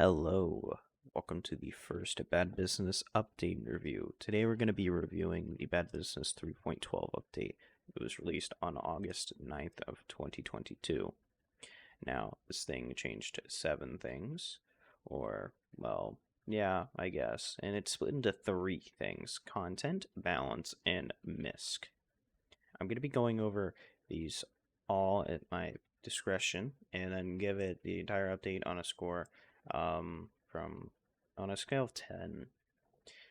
Hello, welcome to the first Bad Business update review. Today we're going to be reviewing the Bad Business 3.12 update. It was released on August 9th of 2022. Now, this thing changed 7 things, or, well, yeah, I guess, and it's split into 3 things: content, balance, and MISC. I'm going to be going over these all at my discretion and then give it the entire update on a score from on a scale of 10.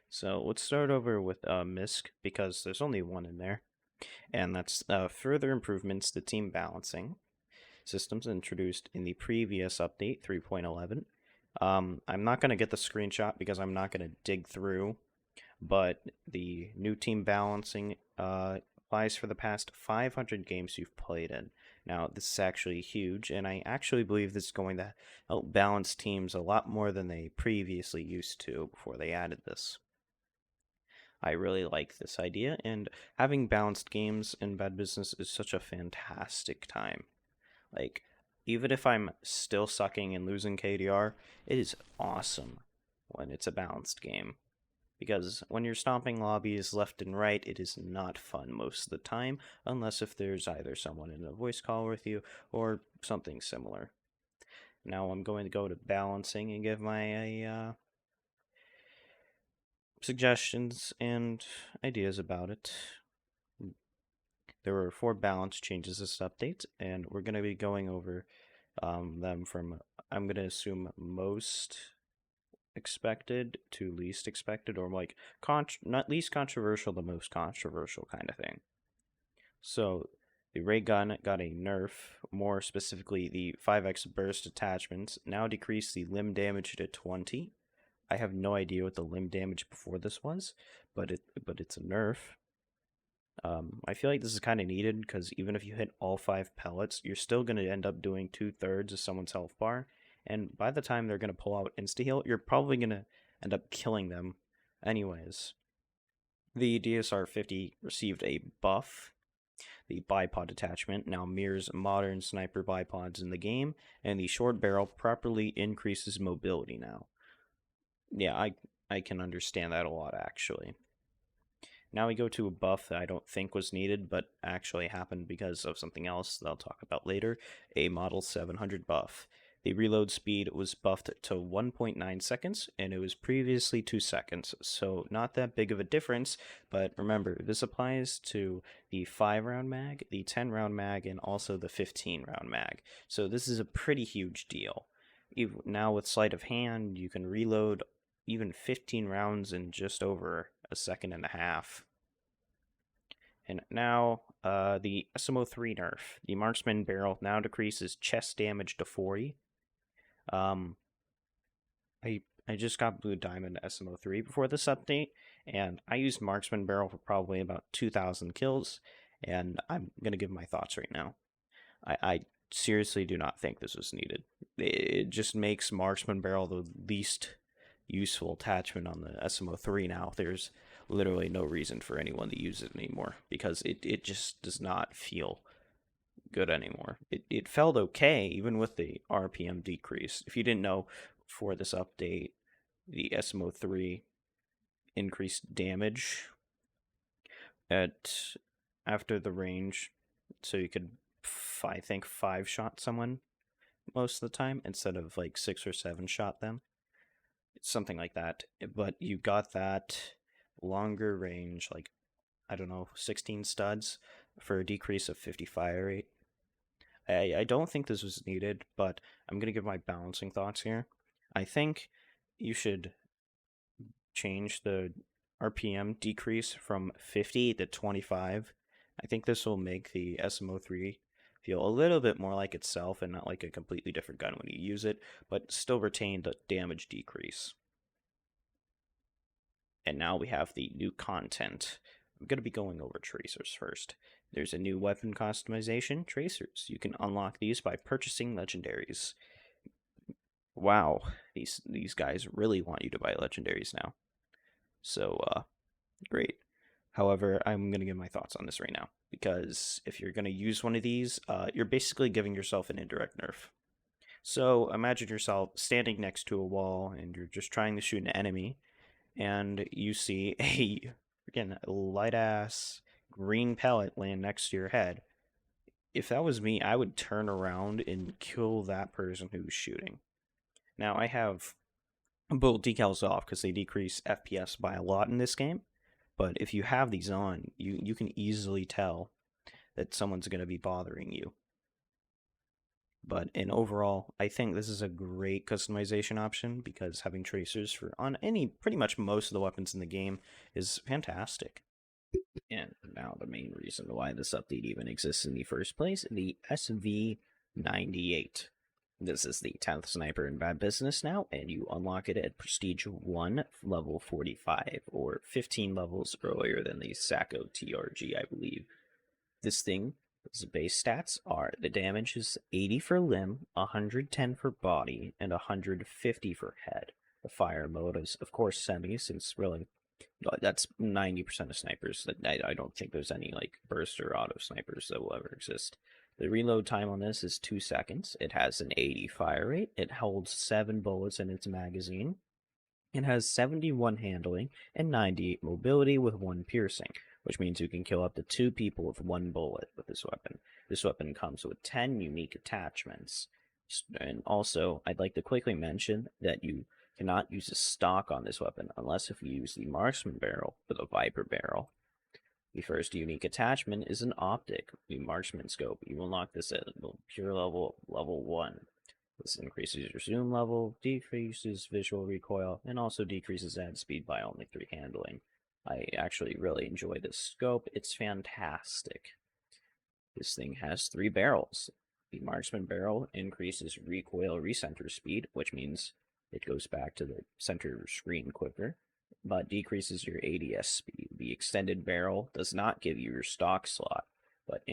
So let's start over with MISC because there's only one in there, and that's further improvements to team balancing systems introduced in the previous update 3.11. I'm not going to get the screenshot because I'm not going to dig through, but the new team balancing applies for the past 500 games you've played in. Now, this is actually huge, and I actually believe this is going to help balance teams a lot more than they previously used to before they added this. I really like this idea, and having balanced games in Bad Business is such a fantastic time. Like, even if I'm still sucking and losing KDR, it is awesome when it's a balanced game. Because when you're stomping lobbies left and right, it is not fun most of the time, unless if there's either someone in a voice call with you or something similar. Now I'm going to go to balancing and give my suggestions and ideas about it. There were 4 balance changes this update, and we're going to be going over them from, I'm going to assume, most expected to least expected, or like not least controversial to most controversial kind of thing. So the ray gun got a nerf, more specifically the 5x burst attachments now decrease the limb damage to 20. I have no idea what the limb damage before this was, but it's a nerf. I feel like this is kind of needed because even if you hit all 5 pellets, you're still going to end up doing 2/3 of someone's health bar, and by the time they're going to pull out insta-heal, you're probably going to end up killing them anyways. The DSR 50 received a buff. The bipod attachment now mirrors modern sniper bipods in the game, and the short barrel properly increases mobility now. Yeah, I can understand that a lot, actually. Now we go to a buff that I don't think was needed, but actually happened because of something else that I'll talk about later, a Model 700 buff. The reload speed was buffed to 1.9 seconds, and it was previously 2 seconds, so not that big of a difference, but remember, this applies to the 5-round mag, the 10-round mag, and also the 15-round mag, so this is a pretty huge deal. Now with sleight of hand, you can reload even 15 rounds in just over a second and a half. And now, the SMO3 nerf. The marksman barrel now decreases chest damage to 40. I just got Blue Diamond SMO3 before this update, and I used marksman barrel for probably about 2,000 kills, and I'm going to give my thoughts right now. I seriously do not think this was needed. It just makes marksman barrel the least useful attachment on the SMO3 now. There's literally no reason for anyone to use it anymore because it just does not feel good anymore. It felt okay even with the RPM decrease. If you didn't know, for this update, the SMO3 increased damage at after the range, so you could I think 5-shot someone most of the time instead of like 6 or 7-shot them, something like that. But you got that longer range, like, I don't know, 16 studs for a decrease of 50 fire rate. I don't think this was needed, but I'm going to give my balancing thoughts here. I think you should change the RPM decrease from 50 to 25. I think this will make the SMO3 feel a little bit more like itself and not like a completely different gun when you use it, but still retain the damage decrease. And now we have the new content. I'm going to be going over tracers first. There's a new weapon customization, tracers. You can unlock these by purchasing legendaries. Wow, these guys really want you to buy legendaries now. So, great. However, I'm going to give my thoughts on this right now, because if you're going to use one of these, you're basically giving yourself an indirect nerf. So imagine yourself standing next to a wall and you're just trying to shoot an enemy, and you see a again light ass green pellet land next to your head. If that was me, I would turn around and kill that person who's shooting. Now I have bullet decals off because they decrease FPS by a lot in this game. But if you have these on, you can easily tell that someone's going to be bothering you. But in overall, I think this is a great customization option because having tracers for on any pretty much most of the weapons in the game is fantastic. And now the main reason why this update even exists in the first place, the SV98. This is the 10th sniper in Bad Business now, and you unlock it at Prestige 1, level 45, or 15 levels earlier than the Sacco TRG, I believe. This thing, its base stats are the damage is 80 for limb, 110 for body, and 150 for head. The fire mode is, of course, semi, since really that's 90% of snipers. I don't think there's any like burst or auto snipers that will ever exist. The reload time on this is 2 seconds. It has an 80 fire rate. It holds 7 bullets in its magazine. It has 71 handling and 98 mobility with 1 piercing, which means you can kill up to 2 people with 1 bullet with this weapon. This weapon comes with 10 unique attachments. And also, I'd like to quickly mention that you cannot use a stock on this weapon unless if you use the marksman barrel or the viper barrel. The first unique attachment is an optic, the marksman scope. You will unlock this at pure level 1. This increases your zoom level, decreases visual recoil, and also decreases ad speed by only 3 handling. I actually really enjoy this scope. It's fantastic. This thing has 3 barrels. The marksman barrel increases recoil recenter speed, which means it goes back to the center screen quicker, but decreases your ADS speed. The extended barrel does not give you your stock slot, but it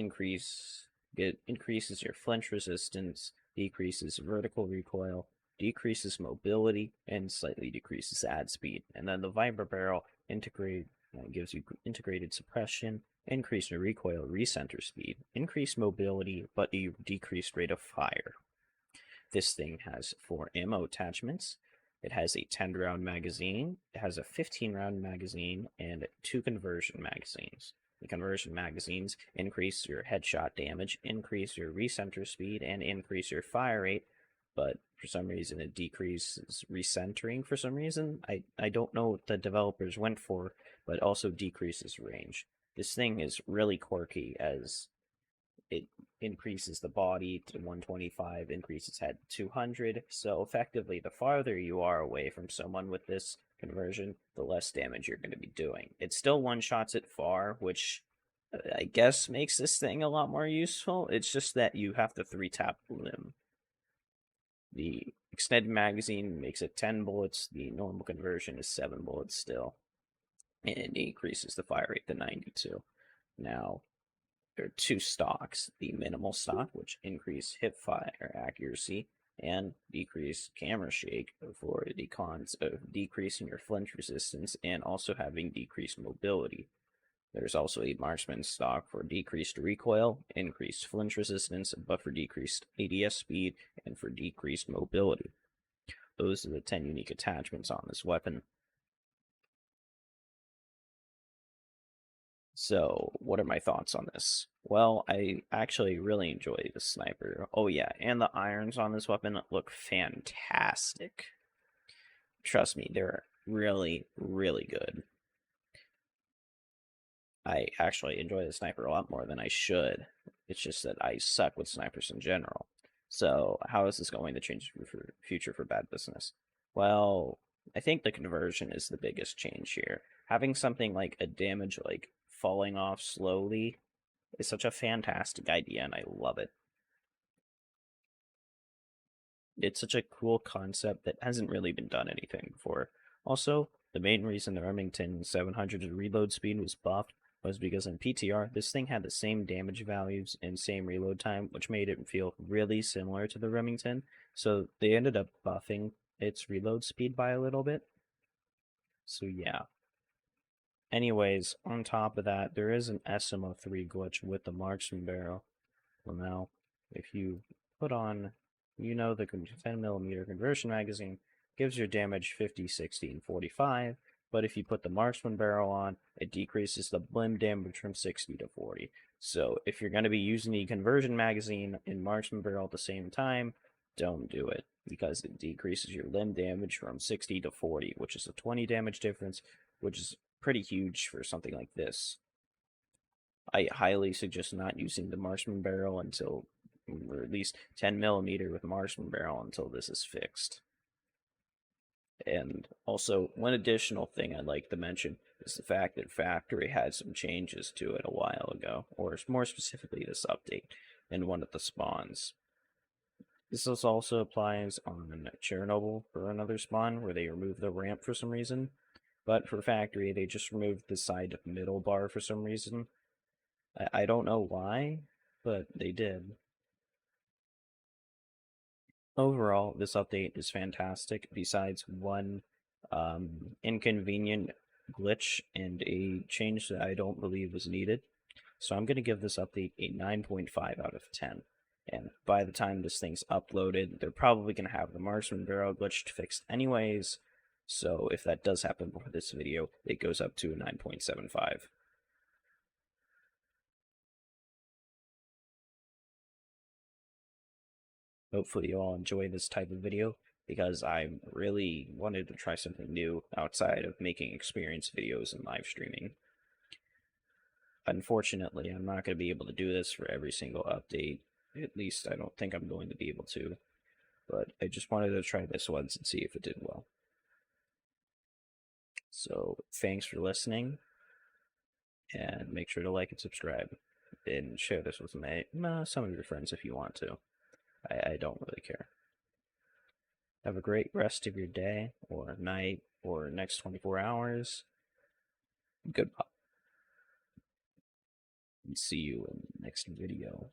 increases your flinch resistance, decreases vertical recoil, decreases mobility, and slightly decreases ad speed. And then the Viper barrel gives you integrated suppression, increased recoil recenter speed, increased mobility, but a decreased rate of fire. This thing has 4 ammo attachments. It has a 10-round magazine, it has a 15-round magazine, and 2 conversion magazines. The conversion magazines increase your headshot damage, increase your recenter speed, and increase your fire rate, but for some reason it decreases recentering for some reason. I don't know what the developers went for, but also decreases range. This thing is really quirky as it increases the body to 125, increases head to 200. So effectively, the farther you are away from someone with this conversion, the less damage you're going to be doing. It still one-shots it far, which I guess makes this thing a lot more useful. It's just that you have to 3-tap limb. The extended magazine makes it 10 bullets. The normal conversion is 7 bullets still. And it increases the fire rate to 92. Now, there are 2 stocks, the minimal stock, which increase hip fire accuracy and decrease camera shake for the cons of decreasing your flinch resistance and also having decreased mobility. There's also a marksman stock for decreased recoil, increased flinch resistance, but for decreased ADS speed and for decreased mobility. Those are the 10 unique attachments on this weapon. So, what are my thoughts on this? Well, I actually really enjoy the sniper. Oh yeah, and the irons on this weapon look fantastic. Trust me, they're really, really good. I actually enjoy the sniper a lot more than I should. It's just that I suck with snipers in general. So, how is this going to change the future for Bad Business? Well, I think the conversion is the biggest change here. Having something like a damage like falling off slowly is such a fantastic idea, and I love it. It's such a cool concept that hasn't really been done anything before. Also, the main reason the Remington 700 reload speed was buffed was because in PTR, this thing had the same damage values and same reload time, which made it feel really similar to the Remington. So they ended up buffing its reload speed by a little bit. So yeah. Anyways, on top of that, there is an SMO3 glitch with the marksman barrel. Well, now, if you put on you know the 10mm conversion magazine gives your damage 50, 60, and 45, but if you put the marksman barrel on, it decreases the blim damage from 60 to 40. So if you're going to be using the conversion magazine and marksman barrel at the same time, don't do it, because it decreases your limb damage from 60 to 40, which is a 20 damage difference, which is pretty huge for something like this. I highly suggest not using the marksman barrel until, or at least 10mm with marksman barrel until this is fixed. And also, one additional thing I'd like to mention is the fact that Factory had some changes to it a while ago, or more specifically this update, in one of the spawns. This also applies on Chernobyl for another spawn, where they removed the ramp for some reason. But for Factory, they just removed the side middle bar for some reason. I don't know why, but they did. Overall, this update is fantastic, besides one inconvenient glitch and a change that I don't believe was needed. So I'm going to give this update a 9.5 out of 10. And by the time this thing's uploaded, they're probably going to have the marksman barrel glitch fixed anyways. So if that does happen before this video, it goes up to a 9.75. Hopefully you all enjoy this type of video, because I really wanted to try something new outside of making experience videos and live streaming. Unfortunately, I'm not going to be able to do this for every single update. At least I don't think I'm going to be able to. But I just wanted to try this once and see if it did well. So thanks for listening, and make sure to like and subscribe, and share this with some of your friends if you want to. I don't really care. Have a great rest of your day, or night, or next 24 hours. Goodbye. And see you in the next video.